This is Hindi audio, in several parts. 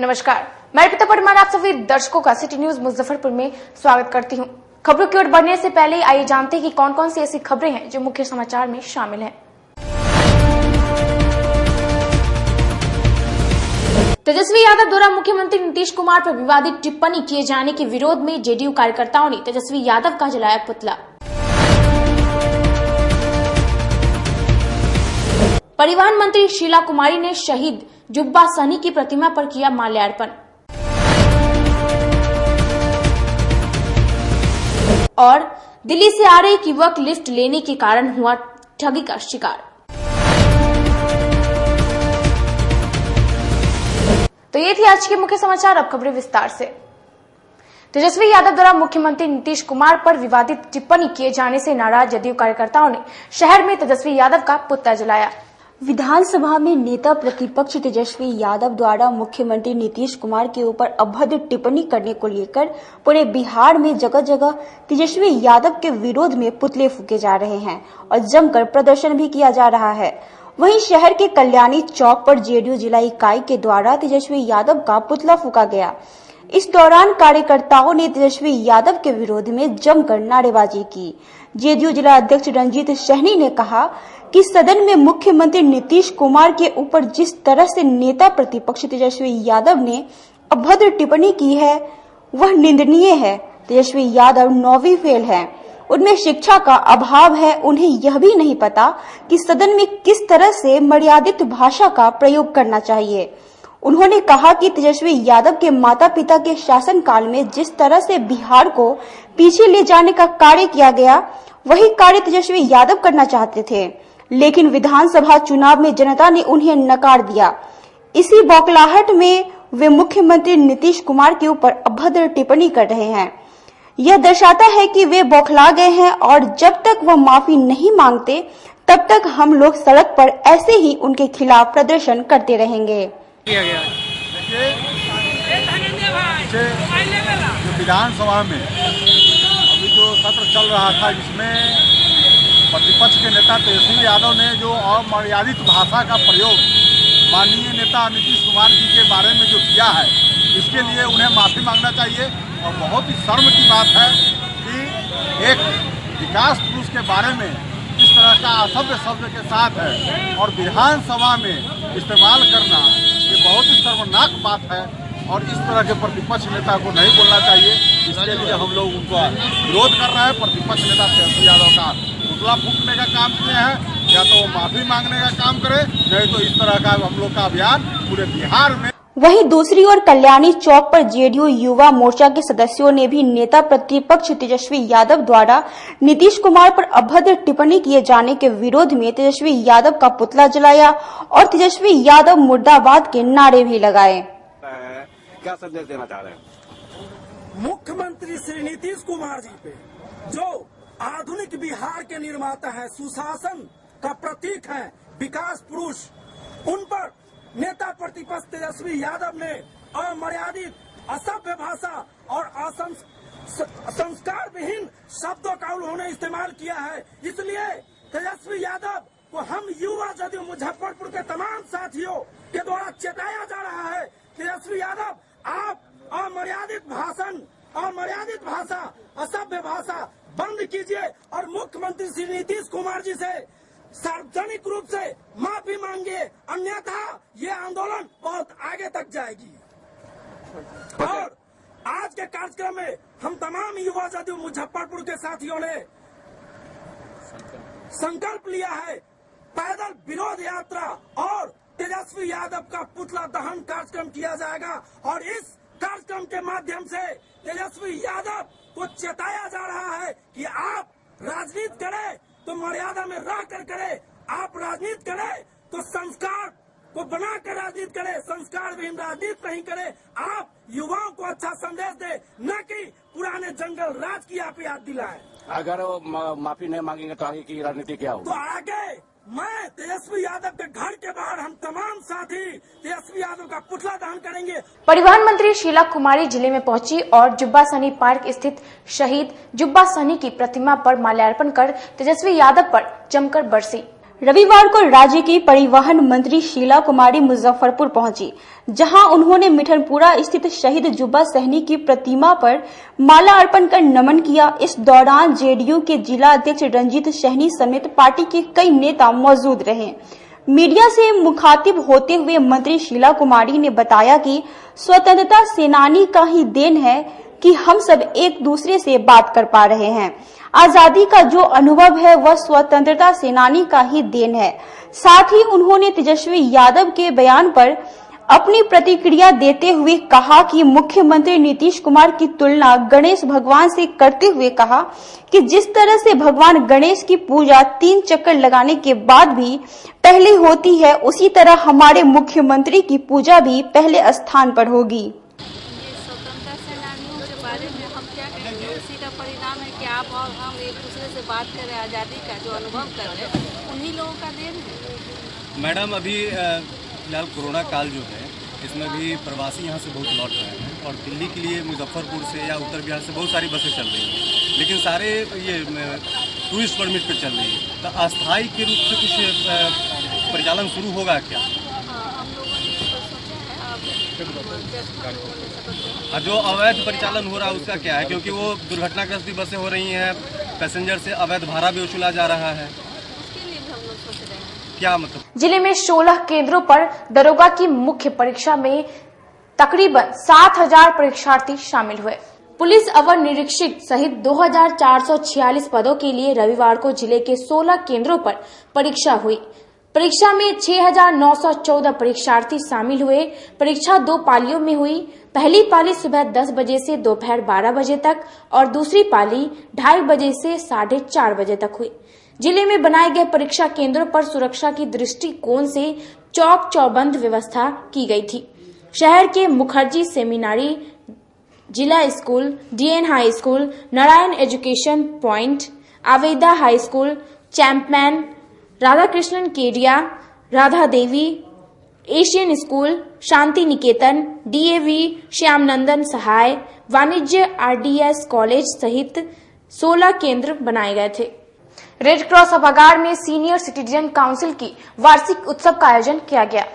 नमस्कार, मैं अर्पिता परमार आप सभी दर्शकों का सिटी न्यूज मुजफ्फरपुर में स्वागत करती हूं। खबरों की ओर बढ़ने से पहले आइए जानते हैं कि कौन कौन सी ऐसी खबरें हैं जो मुख्य समाचार में शामिल हैं। तेजस्वी यादव द्वारा मुख्यमंत्री नीतीश कुमार पर विवादित टिप्पणी किए जाने के विरोध में जेडीयू कार्यकर्ताओं ने तेजस्वी यादव का जलाया पुतला। परिवहन मंत्री शीला कुमारी ने शहीद जुब्बा सहनी की प्रतिमा पर किया माल्यार्पण। और दिल्ली से आ रही युवक लिफ्ट लेने के कारण हुआ ठगी का शिकार। तो ये थी आज के मुख्य समाचार। अब खबरें विस्तार से। तेजस्वी यादव द्वारा मुख्यमंत्री नीतीश कुमार पर विवादित टिप्पणी किए जाने से नाराज जदयू कार्यकर्ताओं ने शहर में तेजस्वी यादव का पुतला जलाया। विधानसभा में नेता प्रतिपक्ष तेजस्वी यादव द्वारा मुख्यमंत्री नीतीश कुमार के ऊपर अभद्र टिप्पणी करने को लेकर पूरे बिहार में जगह जगह तेजस्वी यादव के विरोध में पुतले फूके जा रहे हैं और जमकर प्रदर्शन भी किया जा रहा है। वहीं शहर के कल्याणी चौक पर जेडीयू जिला इकाई के द्वारा तेजस्वी यादव का पुतला फूका गया। इस दौरान कार्यकर्ताओं ने तेजस्वी यादव के विरोध में जमकर नारेबाजी की। जेडीयू जिला अध्यक्ष रंजीत सहनी ने कहा कि सदन में मुख्यमंत्री नीतीश कुमार के ऊपर जिस तरह से नेता प्रतिपक्ष तेजस्वी यादव ने अभद्र टिप्पणी की है वह निंदनीय है। तेजस्वी यादव 9वीं फेल है, उनमें शिक्षा का अभाव है। उन्हें यह भी नहीं पता कि सदन में किस तरह से मर्यादित भाषा का प्रयोग करना चाहिए। उन्होंने कहा कि तेजस्वी यादव के माता पिता के शासनकाल में जिस तरह से बिहार को पीछे ले जाने का कार्य किया गया वही कार्य तेजस्वी यादव करना चाहते थे, लेकिन विधानसभा चुनाव में जनता ने उन्हें नकार दिया। इसी बौखलाहट में वे मुख्यमंत्री नीतीश कुमार के ऊपर अभद्र टिप्पणी कर रहे हैं। यह दर्शाता है कि वे बौखला गए हैं और जब तक वह माफी नहीं मांगते तब तक हम लोग सड़क पर ऐसे ही उनके खिलाफ प्रदर्शन करते रहेंगे। विधानसभा में अभी जो सत्र चल रहा था जिसमें प्रतिपक्ष के नेता तेजस्वी यादव ने जो अमर्यादित भाषा का प्रयोग माननीय नेता नीतीश कुमार जी के बारे में जो किया है इसके लिए उन्हें माफी मांगना चाहिए। और बहुत ही शर्म की बात है कि एक विकास पुरुष के बारे में इस तरह का असभ्य शब्द के साथ है और विधानसभा में इस्तेमाल करना ये बहुत ही शर्मनाक बात है और इस तरह के प्रतिपक्ष नेता को नहीं बोलना चाहिए। इसके लिए हम लोग उनका विरोध कर रहे हैं। प्रतिपक्ष नेता तेजस्वी यादव का पुतला फूकने का काम किए हैं, या तो माफी मांगने का काम करे, नहीं तो इस तरह का हम लोग का अभियान पूरे बिहार में। वहीं दूसरी ओर कल्याणी चौक पर जेडीयू युवा मोर्चा के सदस्यों ने भी नेता प्रतिपक्ष तेजस्वी यादव द्वारा नीतीश कुमार पर अभद्र टिप्पणी किए जाने के विरोध में तेजस्वी यादव का पुतला जलाया और तेजस्वी यादव मुर्दाबाद के नारे भी लगाए। क्या संदेश देना चाह रहे हैं? मुख्यमंत्री श्री नीतीश कुमार जी पे जो आधुनिक बिहार के निर्माता है, सुशासन का प्रतीक है, विकास पुरुष, उन पर नेता प्रतिपक्ष तेजस्वी यादव ने अमर्यादित असभ्य भाषा और संस्कार विहीन शब्दों का उन्होंने इस्तेमाल किया है। इसलिए तेजस्वी यादव को हम युवा जदयू मुजफ्फरपुर के तमाम साथियों के द्वारा चेताया जा रहा है, तेजस्वी यादव आप अमर्यादित भाषण, अमर्यादित भाषा, असभ्य भाषा बंद कीजिए और मुख्यमंत्री श्री नीतीश कुमार जी से सार्वजनिक रूप से माफी मांगिए, अन्यथा ये आंदोलन बहुत आगे तक जाएगी। और आज के कार्यक्रम में हम तमाम युवा जदयू मुजफ्फरपुर के साथियों ने संकल्प लिया है, पैदल विरोध यात्रा और तेजस्वी यादव का पुतला दहन कार्यक्रम किया जाएगा। और इस कार्यक्रम के माध्यम से तेजस्वी यादव को चेताया जा रहा है कि आप राजनीति करें तो मर्यादा में रह कर करे, आप राजनीति करें तो संस्कार को बनाकर राजनीति करे, संस्कार विहीन राजनीति नहीं करे। आप युवाओं को अच्छा संदेश दे, न कि पुराने जंगल राज की आप याद दिलाए। अगर माफी नहीं मांगेंगे तो आगे की रणनीति क्या होगी? तो आगे मैं तेजस्वी यादव के घर के बाहर हम तमाम साथी तेजस्वी यादव का पुतला दहन करेंगे। परिवहन मंत्री शीला कुमारी जिले में पहुंची और जुब्बा सहनी पार्क स्थित शहीद जुब्बा सहनी की प्रतिमा पर माल्यार्पण कर तेजस्वी यादव पर जमकर बरसी। रविवार को राज्य की परिवहन मंत्री शीला कुमारी मुजफ्फरपुर पहुंची, जहां उन्होंने मिठनपुरा स्थित शहीद जुब्बा सहनी की प्रतिमा पर माला अर्पण कर नमन किया। इस दौरान जेडीयू के जिला अध्यक्ष रंजीत सहनी समेत पार्टी के कई नेता मौजूद रहे। मीडिया से मुखातिब होते हुए मंत्री शीला कुमारी ने बताया कि स्वतंत्रता सेनानी का ही देन है कि हम सब एक दूसरे से बात कर पा रहे हैं। आजादी का जो अनुभव है वह स्वतंत्रता सेनानी का ही देन है। साथ ही उन्होंने तेजस्वी यादव के बयान पर अपनी प्रतिक्रिया देते हुए कहा कि मुख्यमंत्री नीतीश कुमार की तुलना गणेश भगवान से करते हुए कहा कि जिस तरह से भगवान गणेश की पूजा 3 चक्कर लगाने के बाद भी पहले होती है, उसी तरह हमारे मुख्यमंत्री की पूजा भी पहले स्थान पर होगी। स्वतंत्रता सेनानियों के बारे में हम क्या कहेंगे, उसी का परिणाम है कि आप और हम एक दूसरे से बात कर रहे हैं। आज़ादी का जो अनुभव कर रहे हैं उन्हीं लोगों का देन है। मैडम, अभी फिलहाल कोरोना काल जो है इसमें भी प्रवासी यहाँ से बहुत लौट रहे हैं और दिल्ली के लिए मुजफ्फरपुर से या उत्तर बिहार से बहुत सारी बसें चल रही हैं, लेकिन सारे ये टूरिस्ट परमिट पर चल रही है। तो अस्थायी के रूप से कुछ परिचालन शुरू होगा क्या? हम लोगों ने इस पर सोचा है। और जो अवैध परिचालन हो रहा है उसका क्या है? क्योंकि वो दुर्घटनाग्रस्त बसें हो रही हैं, पैसेंजर से अवैध भाड़ा भी वसूला जा रहा है। उसके लिए भी हम लोग सोच रहे हैं। क्या मतलब? जिले में 16 केंद्रों पर दरोगा की मुख्य परीक्षा में तकरीबन 7000 परीक्षार्थी शामिल हुए। पुलिस अवर निरीक्षक सहित 2446 पदों के लिए रविवार को जिले के 16 केंद्रों पर परीक्षा हुई। परीक्षा में 6914 परीक्षार्थी शामिल हुए। परीक्षा 2 पालियों में हुई। पहली पाली सुबह 10 बजे से दोपहर 12 बजे तक और दूसरी पाली 2:30 बजे से 4:30 बजे तक हुई। जिले में बनाए गए परीक्षा केंद्रों पर सुरक्षा की दृष्टिकोण से चौक चौबंद व्यवस्था की गई थी। शहर के मुखर्जी सेमिनारी, जिला school, DN high school, Narayan education point, Aveda high school, Chapman, Radhakrishnan Kedia, Radha Devi, Asian school, Shanti Niketan, DAV, Shyamnandan Sahay, वाणिज्य आरडीएस कॉलेज सहित 16 केंद्र बनाए गए थे। रेड क्रॉस सभागार में सीनियर सिटीजन काउंसिल की वार्षिक उत्सव का आयोजन किया गया।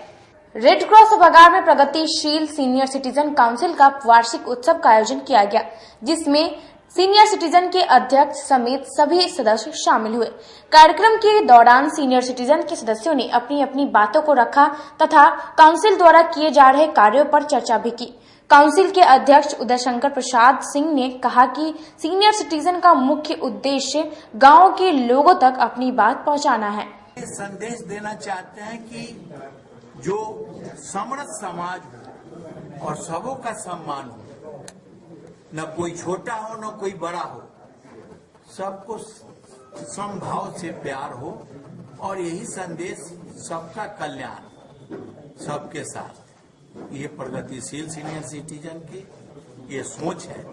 रेड क्रॉस सभागार में प्रगतिशील सीनियर सिटीजन काउंसिल का वार्षिक उत्सव का आयोजन किया गया, जिसमें सीनियर सिटीजन के अध्यक्ष समेत सभी सदस्य शामिल हुए। कार्यक्रम के दौरान सीनियर सिटीजन के सदस्यों ने अपनी अपनी बातों को रखा तथा काउंसिल द्वारा किए जा रहे कार्यों पर चर्चा भी की। काउंसिल के अध्यक्ष उदय शंकर प्रसाद सिंह ने कहा कि सीनियर सिटीजन का मुख्य उद्देश्य गांव के लोगों तक अपनी बात पहुंचाना है। संदेश देना चाहते हैं कि जो समृद्ध समाज हो और सबों का सम्मान हो, न कोई छोटा हो न कोई बड़ा हो, सबको समभाव से प्यार हो और यही संदेश सबका कल्याण सबके साथ। ये प्रगतिशील सीनियर सिटीजन की ये सोच है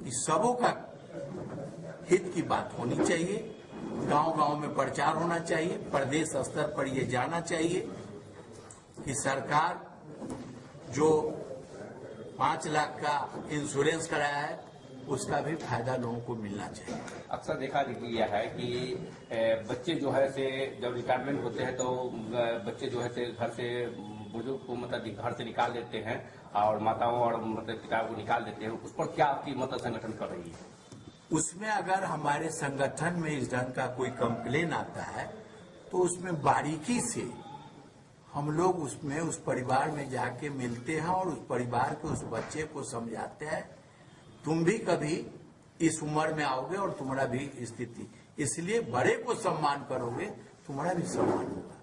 कि सबों का हित की बात होनी चाहिए। गांव-गांव में प्रचार होना चाहिए, प्रदेश स्तर पर ये जाना चाहिए कि सरकार जो 5 लाख का इंश्योरेंस कराया है उसका भी फायदा लोगों को मिलना चाहिए। अक्सर देखा गया है कि बच्चे जो है से जब रिटायरमेंट होते हैं तो बच्चे जो है से घर से बुजुर्ग को मतलब घर से निकाल देते हैं और माताओं और मतलब पिता को निकाल देते हैं। उस पर क्या आपकी मतलब संगठन कर रही है? उसमें अगर हमारे संगठन में इस ढंग का कोई कंप्लेन आता है तो उसमें बारीकी से हम लोग उसमें उस परिवार में जाके मिलते हैं और उस परिवार के उस बच्चे को समझाते हैं, तुम भी कभी इस उम्र में आओगे और तुम्हारा भी स्थिति, इसलिए बड़े को सम्मान करोगे तुम्हारा भी सम्मान होगा।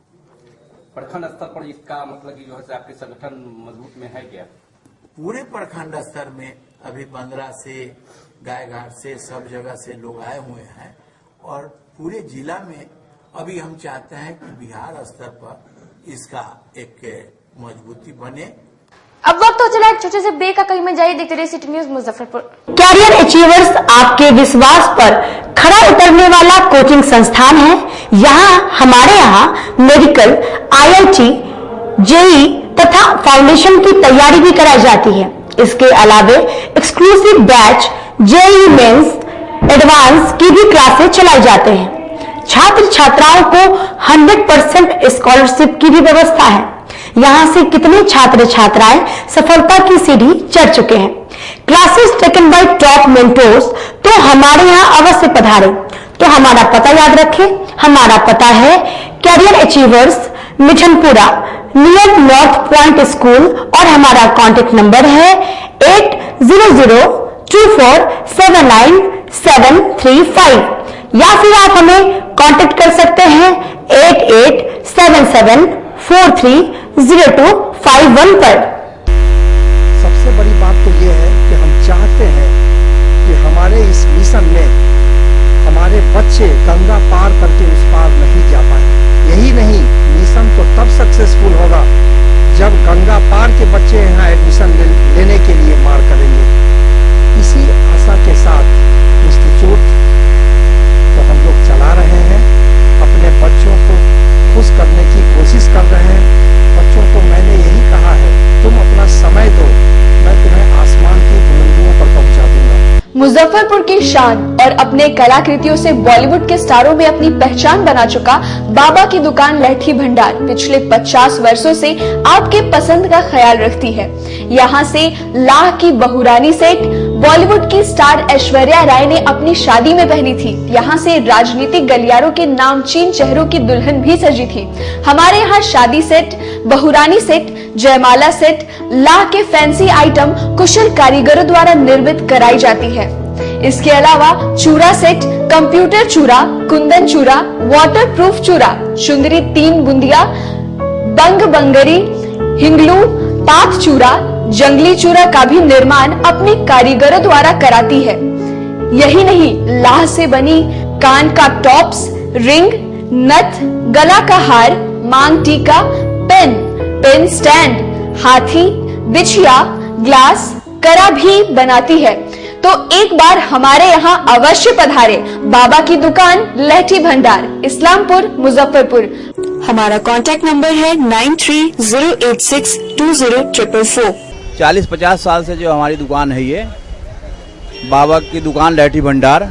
प्रखंड स्तर पर इसका मतलब कि जो है आपके संगठन मजबूत में है क्या? पूरे प्रखंड स्तर में अभी 15 से गायघाट से सब जगह से लोग आए हुए हैं और पूरे जिला में अभी हम चाहते हैं कि बिहार स्तर पर इसका एक मजबूती बने। अब वक्त हो चला एक छोटे से ब्रेक का, कहीं में जाइए, देखते रहिए city news Muzaffarpur. Career achievers आपके विश्वास पर खरा उतरने वाला कोचिंग संस्थान है। हमारे यहाँ मेडिकल, IIT, JEE तथा फाउंडेशन की तैयारी भी कराई जाती है। इसके अलावे exclusive batch JEE mains, advance की भी क्लासेस चलाई जाते हैं। छात्र छात्राओं को 100% स्कॉलरशिप की भी व्यवस्था है। यहाँ से कितने छात्र छात्राएं सफलता की सीढ़ी चढ़ चुके हैं। Classes taken by top mentors, तो हमारे यहाँ अवश्य पधारें। तो हमारा पता याद रखें, हमारा पता है career achievers Mithanpura near north point school और हमारा कॉन्टेक्ट नंबर है 8002479735 या फिर आप हमें कांटेक्ट कर सकते हैं 8877430251 पर। सबसे बड़ी बात तो ये है कि हम चाहते हैं कि हमारे इस मिशन में हमारे बच्चे गंगा पार करके उस पार नहीं जा पाए। यही नहीं, मिशन तो तब सक्सेसफुल होगा जब गंगा पार के बच्चे यहाँ एडमिशन लेने के लिए मार करेंगे। इसी आशा के साथ इंस्टीट्यूट को हम लोग चला रहे हैं, अपने बच्चों को खुश करने की कोशिश कर रहे हैं। बच्चों को मैंने यही कहा है, तुम अपना समय दो, मैं तुम्हें आसमान की बुलंदियों पर पहुंचा दूंगा। मुजफ्फरपुर की शान और अपने कलाकृतियों से बॉलीवुड के स्टारों में अपनी पहचान बना चुका बाबा की दुकान लहठी भंडार पिछले 50 वर्षों से आपके पसंद का ख्याल रखती है। यहाँ से लाह की बहुरानी सेट बॉलीवुड की स्टार ऐश्वर्या राय ने अपनी शादी में पहनी थी। यहाँ से राजनीतिक गलियारों के नामचीन चेहरों की दुल्हन भी सजी थी। हमारे यहाँ शादी सेट, बहुरानी सेट, जयमाला सेट, लाह के फैंसी आइटम कुशल कारीगरों द्वारा निर्मित कराई जाती है। इसके अलावा चूड़ा सेट, कंप्यूटर चूड़ा, कुंदन चूड़ा, वाटरप्रूफ चूड़ा, चुंदरी 3 बुंदिया, बंग बंगरी, हिंगलू, पात चूड़ा, जंगली चूड़ा का भी निर्माण अपनी कारीगरों द्वारा कराती है। यही नहीं, लाह से बनी कान का टॉप्स, रिंग, नथ, गला का हार, मांग टीका, पेन स्टैंड, हाथी, बिछिया, ग्लास, करा भी बनाती है। तो एक बार हमारे यहाँ अवश्य पधारे। बाबा की दुकान लहठी भंडार, इस्लामपुर, मुजफ्फरपुर। हमारा कांटेक्ट नंबर है 9308620444। 40-50 साल से जो हमारी दुकान है, ये बाबा की दुकान लहठी भंडार,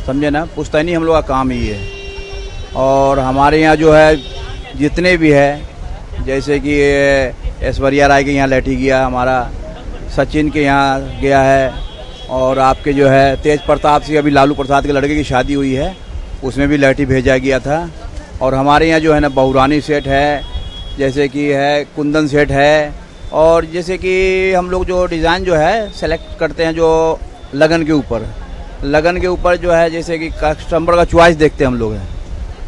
समझे ना, पुश्तैनी हम लोग का काम ही है। और हमारे यहाँ जो है जितने भी है, जैसे कि ऐश्वर्या राय के यहाँ लहठी गया, हमारा सचिन के यहाँ गया है, और आपके जो है तेज प्रताप सिंह, अभी लालू प्रसाद के लड़के की शादी हुई है, उसमें भी लहठी भेजा गया था। और हमारे यहाँ जो है ना बहुरानी सेट है, जैसे कि है कुंदन सेट है, और जैसे कि हम लोग जो डिज़ाइन जो है सेलेक्ट करते हैं जो लगन के ऊपर जो है, जैसे कि कस्टमर का चॉइस देखते हैं हम लोग हैं,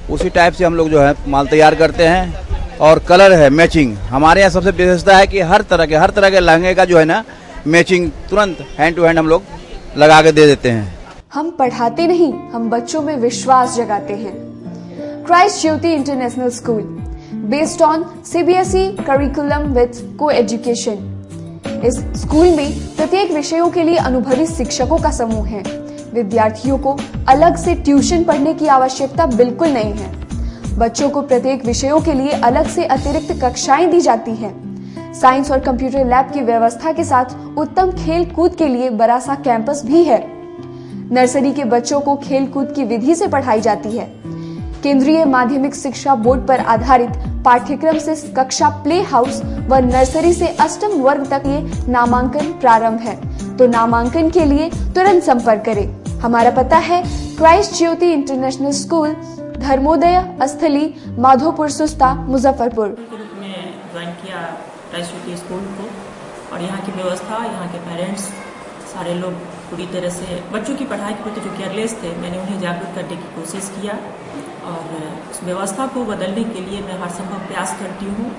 उसी टाइप से हम लोग जो है माल तैयार करते हैं। और कलर है मैचिंग, हमारे यहाँ सबसे विशेषता है कि हर तरह के लहंगे का जो है ना मैचिंग तुरंत हैंड टू हैंड हम लोग लगा के दे देते हैं। हम पढ़ाते नहीं, हम बच्चों में विश्वास जगाते हैं। Christ Jyoti international school, based on CBSE curriculum with को एजुकेशन। इस स्कूल में प्रत्येक विषयों के लिए अनुभवी शिक्षकों का समूह है। विद्यार्थियों को अलग से ट्यूशन पढ़ने की आवश्यकता बिल्कुल नहीं है। बच्चों को प्रत्येक विषयों के लिए अलग से अतिरिक्त कक्षाएं दी जाती हैं। साइंस और कंप्यूटर लैब की व्यवस्था के साथ उत्तम खेल कूद के लिए बड़ा सा कैंपस भी है। नर्सरी के बच्चों को खेल कूद की विधि से पढ़ाई जाती है। केंद्रीय माध्यमिक शिक्षा बोर्ड पर आधारित पाठ्यक्रम से कक्षा प्ले हाउस व नर्सरी से 8वीं वर्ग तक ये नामांकन प्रारंभ है। तो नामांकन के लिए तुरंत संपर्क करें। हमारा पता है क्राइस्ट ज्योति इंटरनेशनल स्कूल, धर्मोदय स्थली, माधोपुर सुस्ता, मुजफ्फरपुर। ज्वाइन किया क्राइस्ट ज्योति स्कूल को, और यहाँ की व्यवस्था, यहाँ के पेरेंट्स सारे लोग पूरी तरह से बच्चों की पढ़ाई के प्रति जो केयरलेस थे, मैंने उन्हें जागरूक करने की कोशिश किया और उस व्यवस्था को बदलने के लिए मैं हर संभव प्रयास करती हूँ।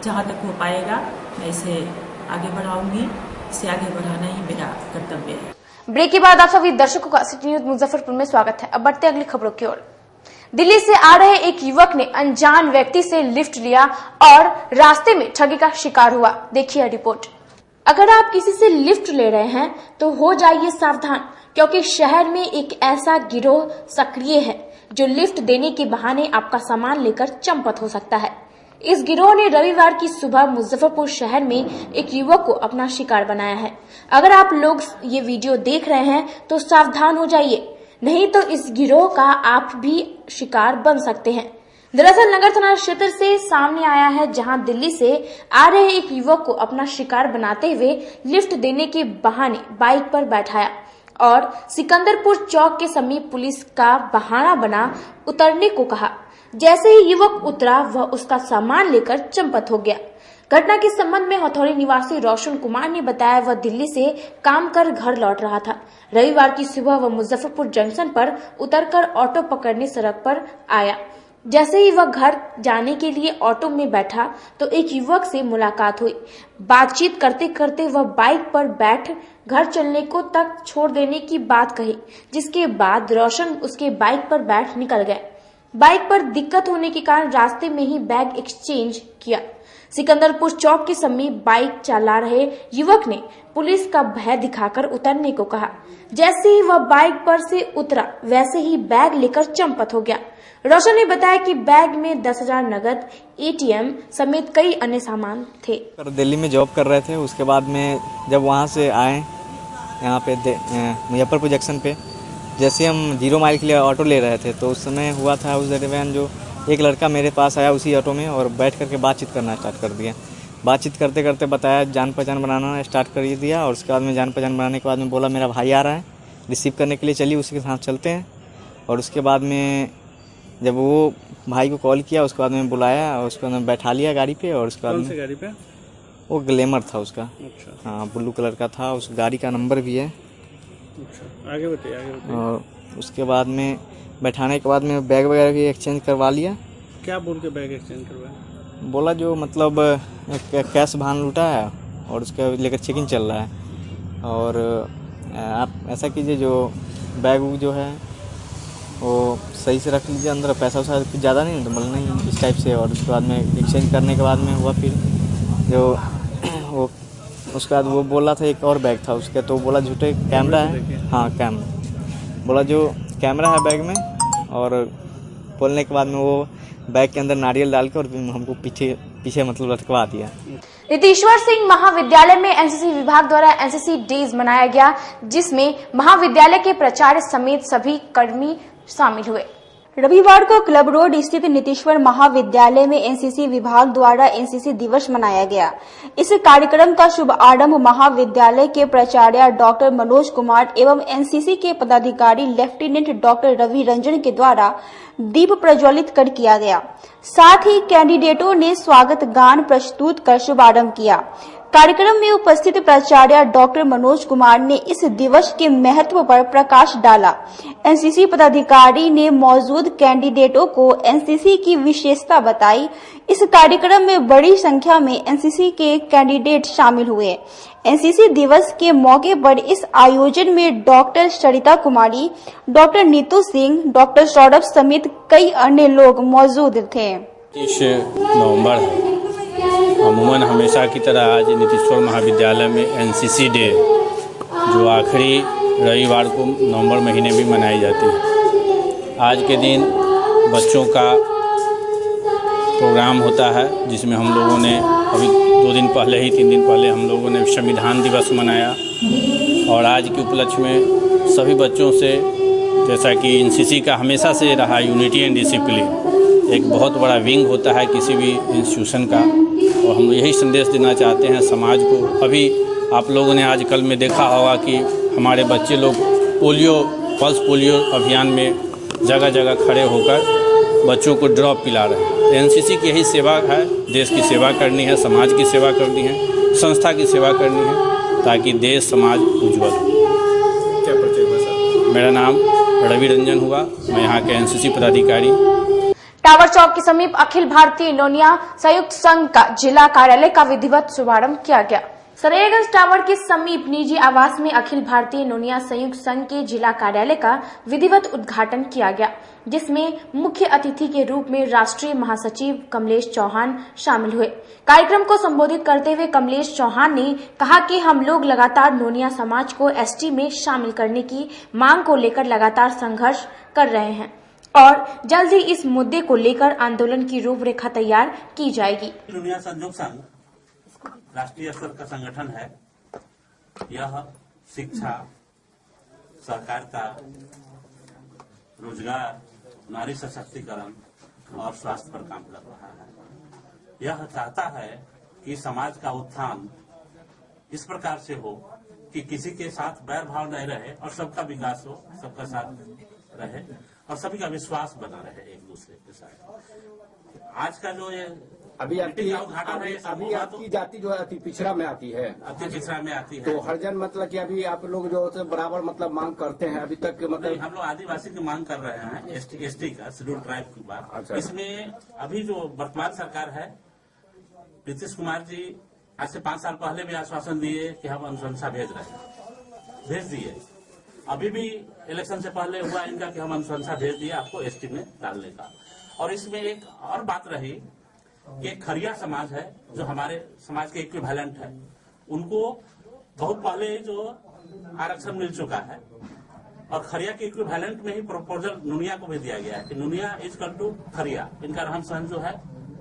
जहाँ तक हो पाएगा मैं इसे आगे बढ़ाऊंगी। इसे आगे बढ़ाना ही मेरा कर्तव्य है। ब्रेक के बाद आप सभी दर्शकों का सिटी न्यूज मुजफ्फरपुर में स्वागत है। अब बढ़ते अगली खबरों की ओर। दिल्ली से आ रहे एक युवक ने अनजान व्यक्ति से लिफ्ट लिया और रास्ते में ठगी का शिकार हुआ। देखिए रिपोर्ट। अगर आप किसी से लिफ्ट ले रहे हैं तो हो जाइए सावधान, क्योंकि शहर में एक ऐसा गिरोह सक्रिय है जो लिफ्ट देने के बहाने आपका सामान लेकर चंपत हो सकता है। इस गिरोह ने रविवार की सुबह मुजफ्फरपुर शहर में एक युवक को अपना शिकार बनाया है। अगर आप लोग ये वीडियो देख रहे हैं तो सावधान हो जाइए। नहीं तो इस गिरोह का आप भी शिकार बन सकते हैं। दरअसल नगर थाना क्षेत्र से सामने आया है, जहां दिल्ली से आ रहे एक युवक को अपना शिकार बनाते हुए लिफ्ट देने के बहाने बाइक पर बैठाया और सिकंदरपुर चौक के समीप पुलिस का बहाना बना उतरने को कहा। जैसे ही युवक उतरा, वह उसका सामान लेकर चंपत हो गया। घटना के संबंध में हथौड़ी निवासी रोशन कुमार ने बताया, वह दिल्ली से काम कर घर लौट रहा था। रविवार की सुबह वह मुजफ्फरपुर जंक्शन पर उतरकर ऑटो पकड़ने सड़क पर आया। जैसे ही वह घर जाने के लिए ऑटो में बैठा तो एक युवक से मुलाकात हुई। बातचीत करते करते वह बाइक पर बैठ घर चलने को तक छोड़ देने की बात कही, जिसके बाद रोशन उसके बाइक पर बैठ निकल गए। बाइक पर दिक्कत होने के कारण रास्ते में ही बैग एक्सचेंज किया। सिकंदरपुर चौक के समीप बाइक चला रहे युवक ने पुलिस का भय दिखाकर उतरने को कहा। जैसे ही वह बाइक पर से उतरा, वैसे ही बैग लेकर चंपत हो गया। रोशन ने बताया कि बैग में 10,000 नगद, एटीएम समेत कई अन्य सामान थे। दिल्ली में जॉब कर रहे थे। उसके बाद में जब वहाँ से आए यहाँ पे मुजफ्फरपुर जंक्शन पे, जैसे हम 0 माइल के लिए ऑटो ले रहे थे तो उस समय हुआ था उस दरमियान जो एक लड़का मेरे पास आया उसी ऑटो में और बैठ करके बातचीत करना स्टार्ट कर दिया। बातचीत करते करते बताया, जान पहचान बनाना स्टार्ट कर दिया। और उसके बाद में जान पहचान बनाने के बाद में बोला मेरा भाई आ रहा है रिसीव करने के लिए, चलिए उसी के साथ चलते हैं। और उसके बाद में जब वो भाई को कॉल किया, उसके बाद में बुलाया और उसके बाद में बैठा लिया गाड़ी पे। और उसके बाद कौन सी गाड़ी पे? वो ग्लैमर था उसका। अच्छा। हाँ, ब्लू कलर का था। उस गाड़ी का नंबर भी है। अच्छा, आगे बताइए। और उसके बाद में बैठाने के बाद में बैग वगैरह भी एक्सचेंज करवा लिया। क्या बोल के बैग एक्सचेंज करवाया? बोला जो मतलब कैश भान लूटा है और उसके लेकर चेकिंग चल रहा है। और आप ऐसा कीजिए, जो बैग जो है वो सही से रख लीजिए अंदर, पैसा वैसा कुछ ज़्यादा नहीं, मतलब नहीं इस टाइप से। और उसके बाद में एक्सचेंज करने के बाद में हुआ फिर जो वो उसके बाद वो बोला था एक और बैग था उसके, तो बोला झूठे कैमरा है। हाँ, कैमरा बोला जो कैमरा है बैग में। और बोलने के बाद में वो बैग के अंदर नारियल डाल के और हमको पीछे मतलब लटकवा दिया। नीतीश्वर सिंह महाविद्यालय में एनसीसी विभाग द्वारा एनसीसी डेज मनाया गया, जिसमें महाविद्यालय के प्राचार्य समेत सभी कर्मी शामिल हुए। रविवार को क्लब रोड स्थित नीतीश्वर महाविद्यालय में एनसीसी विभाग द्वारा एनसीसी दिवस मनाया गया। इस कार्यक्रम का शुभारंभ महाविद्यालय के प्राचार्य डॉक्टर मनोज कुमार एवं एनसीसी के पदाधिकारी लेफ्टिनेंट डॉक्टर रवि रंजन के द्वारा दीप प्रज्वलित कर किया गया। साथ ही कैंडिडेटों ने स्वागत गान प्रस्तुत कर शुभारंभ किया। कार्यक्रम में उपस्थित प्राचार्य डॉक्टर मनोज कुमार ने इस दिवस के महत्व पर प्रकाश डाला। एनसीसी पदाधिकारी ने मौजूद कैंडिडेटों को एनसीसी की विशेषता बताई। इस कार्यक्रम में बड़ी संख्या में एनसीसी के कैंडिडेट शामिल हुए। एनसीसी दिवस के मौके पर इस आयोजन में doctor Sarita Kumari, doctor Neetu Singh, doctor Saurabh समेत कई अन्य लोग मौजूद थे। 30 नवंबर है। अमूमन हमेशा की तरह आज नीतीश्वर महाविद्यालय में एनसीसी डे जो आखिरी रविवार को नवंबर महीने में मनाई जाती है। आज के दिन बच्चों का प्रोग्राम होता है, जिसमें हम लोगों ने अभी 2 दिन पहले ही 3 दिन पहले हम लोगों ने संविधान दिवस मनाया। और आज के उपलक्ष्य में सभी बच्चों से, जैसा कि एनसीसी का हमेशा से रहा यूनिटी एंड डिसिप्लिन एक बहुत बड़ा विंग होता है किसी भी इंस्टीट्यूशन का, और हम यही संदेश देना चाहते हैं समाज को। अभी आप लोगों ने आजकल में देखा होगा कि हमारे बच्चे लोग पल्स पोलियो अभियान में जगह जगह खड़े होकर बच्चों को ड्रॉप पिला रहे हैं। तो एनसीसी की यही सेवा है, देश की सेवा करनी है, समाज की सेवा करनी है, संस्था की सेवा करनी है, ताकि देश समाज उज्जवल हो। क्या परिचय हुआ सर? मेरा नाम रवि रंजन हुआ, मैं यहाँ के एनसीसी पदाधिकारी। टावर चौक के समीप अखिल भारतीय नोनिया संयुक्त संघ का जिला कार्यालय का विधिवत शुभारंभ किया गया। सरेगंज टावर के समीप निजी आवास में अखिल भारतीय नोनिया संयुक्त संघ के जिला कार्यालय का विधिवत उद्घाटन किया गया, जिसमें मुख्य अतिथि के रूप में राष्ट्रीय महासचिव कमलेश चौहान शामिल हुए। कार्यक्रम को संबोधित करते हुए कमलेश चौहान ने कहा कि हम लोग लगातार नोनिया समाज को एसटी में शामिल करने की मांग को लेकर लगातार संघर्ष कर रहे हैं और जल्द ही इस मुद्दे को लेकर आंदोलन की रूपरेखा तैयार की जाएगी। नोनिया संयोग संघ राष्ट्रीय स्तर का संगठन है। यह शिक्षा, सहकारिता, रोजगार, नारी सशक्तिकरण और स्वास्थ्य पर काम कर रहा है। यह चाहता है कि समाज का उत्थान इस प्रकार से हो कि किसी के साथ बैर भाव नहीं रहे और सबका विकास हो, सबका साथ रहे और सभी का विश्वास बना रहे एक दूसरे के साथ। आज का जो ये अभी आपकी जाति जो है अति पिछड़ा में आती है, अति पिछड़ा में आती है, तो हरिजन मतलब कि अभी आप लोग जो है बराबर मतलब मांग करते हैं अभी तक, मतलब हम लोग आदिवासी की मांग कर रहे हैं, एसटी का, शेड्यूल ट्राइब की बात। अच्छा। इसमें अभी जो वर्तमान सरकार है, नीतीश कुमार जी आज से 5 साल पहले भी आश्वासन दिए कि हम अनुशंसा भेज दिए। अभी भी इलेक्शन से पहले हुआ इनका कि हम अनुशंसा भेज दिए आपको एसटी में डालने का। और इसमें एक और बात रही कि एक खरिया समाज है जो हमारे समाज के इक्विवेलेंट है, उनको बहुत पहले ही जो आरक्षण मिल चुका है और खरिया के इक्विवेलेंट में ही प्रपोजल नुनिया को भी दिया गया है कि नुनिया इज कल टू खरिया। इनका रहन सहन जो है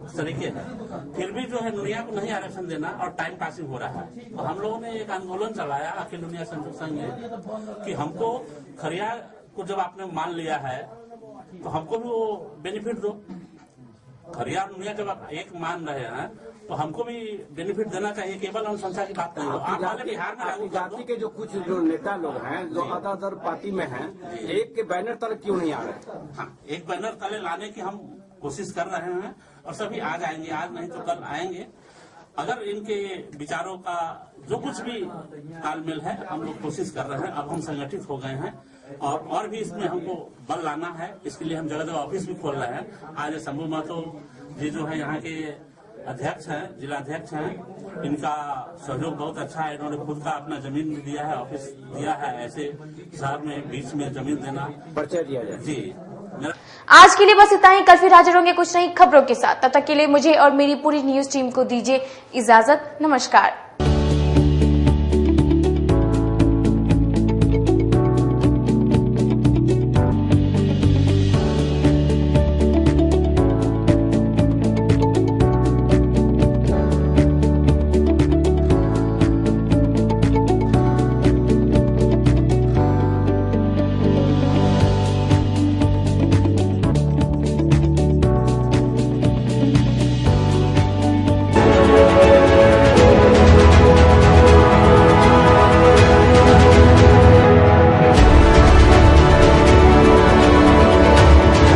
उस तरीके है, फिर भी जो है नुनिया को नहीं आरक्षण देना और टाइम पासिंग हो रहा है। तो हम लोगों ने एक आंदोलन चलाया अखिल नुनिया संयुक्त संघ में कि हमको खरिया को जब आपने मान लिया है तो हमको भी वो बेनिफिट दो। खरिया नुनिया जब आप एक मान रहे हैं तो हमको भी बेनिफिट देना चाहिए, केवल अनुशंसा की बात नहीं हो। आप वाले बिहार में लागू जाति के जो कुछ जो नेता लोग हैं जो अदर पार्टी में हैं, एक के बैनर तले क्यों नहीं आ रहे? हाँ, एक बैनर तले लाने की हम कोशिश कर रहे हैं और सभी आ जाएंगे, आज नहीं तो कल आएंगे। अगर इनके विचारों का जो कुछ भी तालमेल है हम लोग कोशिश कर रहे हैं। अब हम संगठित हो गए हैं और भी इसमें हमको बल लाना है, इसके लिए हम जगह जगह ऑफिस भी खोल रहे हैं। आज शंभू महतो जी जो है यहाँ के अध्यक्ष हैं, जिला अध्यक्ष हैं, इनका सहयोग बहुत अच्छा है। इन्होंने खुद का अपना जमीन भी दिया है, ऑफिस दिया है, ऐसे शहर में बीच में जमीन देना परिचय दिया जाए। जी आज के लिए बस इतना ही। कल फिर हाजिर होंगे कुछ नई खबरों के साथ। तब तक के लिए मुझे और मेरी पूरी न्यूज टीम को दीजिए इजाजत। नमस्कार।